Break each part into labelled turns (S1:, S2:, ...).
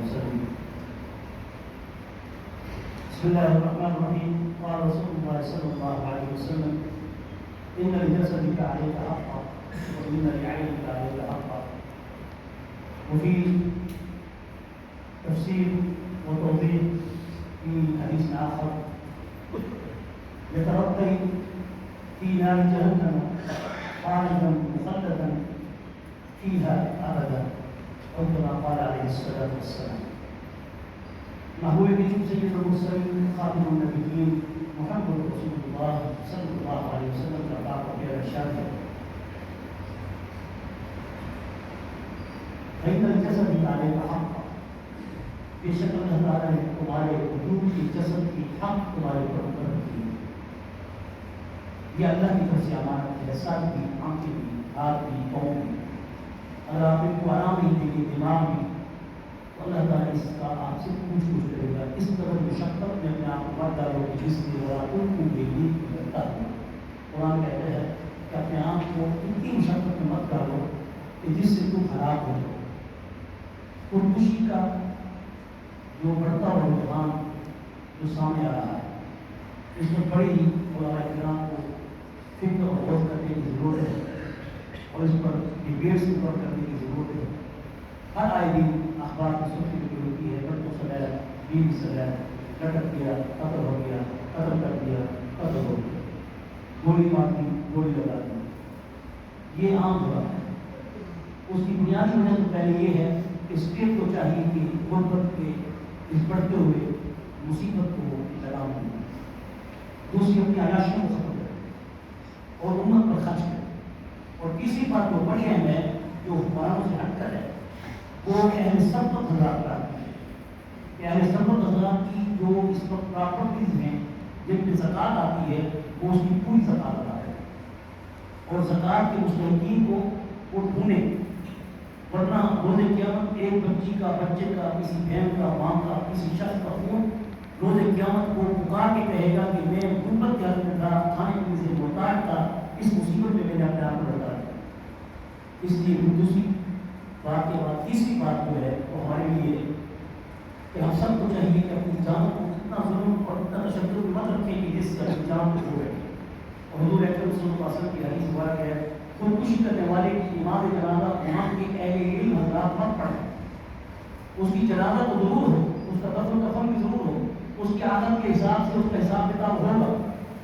S1: وسلم. بسم الله الرحمن الرحيم. قال رسول الله صلى الله عليه وسلم: إن لجسدك عليك حقا وإن لعينك عليك حقا. وفي تفسير وتوضيح في حديث آخر: يترقي في نار جهنم خالدا مخلدا فيها أبدا، أو كما قال عليه الصلاة والسلام. محبوب کریم سید المرسلین خاتم النبیین محمد رسول اللہ صلی اللہ علیہ وسلم کا پاک و پیارا ارشاد ہے: فإن الجسد علیک حق، بے شک اللہ تعالیٰ نے تمہارے وجود کی جسد کی حق تمہارے اوپر رکھی ہے. یہ اللہ کی طرف سے امانت ہے، ساتھ بھی آنکھیں بھی، ہاتھ بھی، پاؤں بھی. اگر آپ ان کو آرام نہیں دیں گے، دماغ بھی، تو اللہ تعالیٰ اس کا آپ سے پوچھ کرے گا. اس طرح مشقت میں اپنے آپ کو مت ڈالو کہ جس کی وجہ کو بے نیت کرتا ہوں. قرآن کہتا ہے کہ اپنے آپ کو اتنی مشقت میں مت ڈالو کہ جس سے تم خراب ہو جاؤ. خودکشی کا جو بڑھتا ہوا رجحان جو سامنے آ رہا ہے، اس میں بڑی علماء کرام کو فکر اور غور کرنے کی ضرورت ہے، اور اس پر ڈبیٹ سے پر کرنے کی ضرورت ہے. ہر آئے دن اخبار میں سننے کی ہوتی ہے: بچوں سمیت، بیوی سمیت، لٹک دیا، قتل ہو گیا، قتل کر دیا، قتل ہو گیا، گولی مار دی، گولی لگا دی. یہ عام ہوا ہے. اس کی بنیادی وجہ تو پہلے یہ ہے کہ اسٹیٹ کو چاہیے کہ غربت کے اس بڑھتے ہوئے مصیبت کو لگام دے. دوسری اپنی عیاشیوں کو ختم کرے اور امت پر خرچ کرے. اور تیسری بات جو بڑی اہم ہے، جو حکمرانوں سے ہٹ کر ہے، وہ اہل سبت حضرات کا ہے. اہل سبت حضرات کی جو اس وقت پراپرٹیز ہیں جن پہ زکوٰۃ آتی ہے، وہ اس کی پوری زکوٰۃ ادا کرے اور زکوٰۃ کے مستحقین کو وہ ڈھونڈے. ورنہ روز قیامت ایک بچے کا، کسی بہن کا، ماں کا، کسی شخص کا خون روز قیامت کو پکار کے کہے گا کہ میں غربت کے حالت میں تھا، کھانے پینے سے محتاج تھا، اس مصیبت میں میں نے اپنے آپ کو ڈالا. اس لیے دوسری بات کے بعد تیسری بات جو ہے وہ ہمارے لیے کہ ہم سب کو چاہیے کہ اپنی جان کو اتنا ظلم اور اتنا تشدد مت رکھیں کہ جس سے اپنی جان کو کھو بیٹھے. اور حضور اکرم صلی اللہ علیہ وسلم کی حدیث مبارک ہے: خودکشی کرنے والے کی نماز جنازہ امام کے اہل علم حضرات مت پڑھیں. اس کی جنازہ تو ضرور ہو، اس کا دفن کفن بھی ضرور ہو، اس کی عادت کے حساب سے اس کا حساب کتاب ہوگا.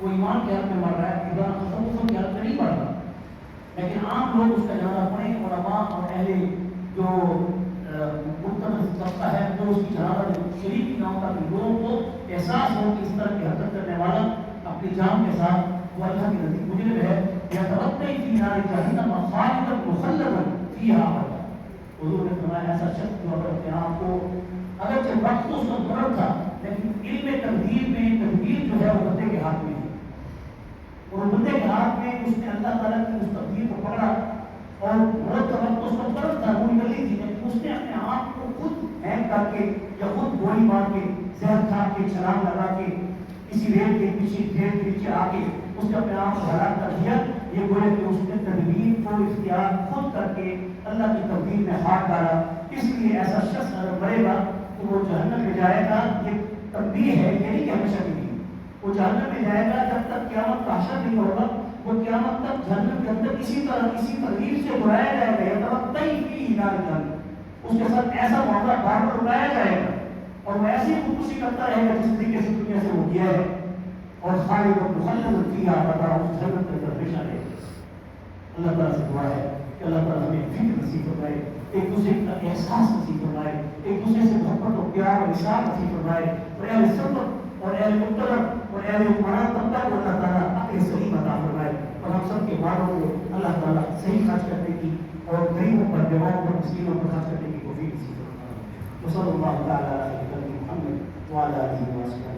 S1: وہ ایمان کے حق میں مر رہا ہے، خدا تصوف کے حق میں نہیں مر رہا. لیکن عام لوگ اس کا جنازہ پڑھیں، اور عوام اور اہل جو مختلف طبقہ ہے وہ اس کی جنازہ میں شریک نہ ہو، تاکہ لوگوں کو احساس ہو کہ اس طرح کی حرکت کرنے والا اپنی جان کے ساتھ وہ اللہ کے نزدیک مجرم ہے. يترقي في نار جهنم خالدا مخلدا فيها ابدا. حضور نے فرمایا ایسا شخص جو اپنے آپ کو اگرچہ وقت اس کا ضرور تھا، لیکن علم تقدیر میں تقدیر جو ہے وہ بندے کے ہاتھ میں ہے، اور بندے کے ہاتھ میں اس نے اللہ تعالیٰ کی اس تقدیر کو پکڑا. اور موت کا وقت اس کا ضرور تھا، وہ نکلی تھی، لیکن اس نے اپنے آپ کو خود ہینگ کر کے یا خود گولی مار کے، زہر کھا کے، چھلانگ لگا کے، کسی ریل کے پیچھے آ کے اس نے اپنے آپ کو ہلاک کر دیا. یہ گویا کہ اس نے تدبیر کو اختیار خود کر کے اللہ کی تقدیر میں ہاتھ ڈالا. اس لیے ایسا شخص اگر مرے گا تو وہ جہنم میں جائے گا. یہ تنبیہ ہے، یہ نہیں کہ ہمیشہ کے لیے وہ جہنم میں جائے گا جب تک قیامت کا حشر نہیں ہوگا. وہ قیامت تک جہنم کے اندر کسی طرح کسی تقدیر سے بلایا جائے گا. اس کے ساتھ ایسا معاملہ بار بار اٹھایا جائے گا، اور وہ ایسی خودکشی کرتا رہے گا جس طریقے سے دنیا سے وہ کیا ہے. اور خالد و مخلد فیہا ابدا، اس جنت کے اندر ہمیشہ رہے گا. اللہ تعالیٰ سے دعا ہے کہ اللہ تعالیٰ ہمیں فکر نصیب فرمائے، ایک دوسرے کا احساس نصیب فرمائے، ایک دوسرے سے محبت و پیار اور اصرار نصیب فرمائے، اور اہل سنت اور اہل مقتدر اور اہل حکمران طبقہ کو اللہ تعالیٰ عقل صحیح عطا فرمائے، اور ہم سب کے مالوں کو اللہ تعالیٰ صحیح خرچ کرنے کی اور غریبوں پر، بیواؤں پر، مسکینوں پر خرچ کرنے کی توفیق نصیب فرمائے. وصلی اللہ تعالیٰ علی محمد وعلی آلہ وصحبہ.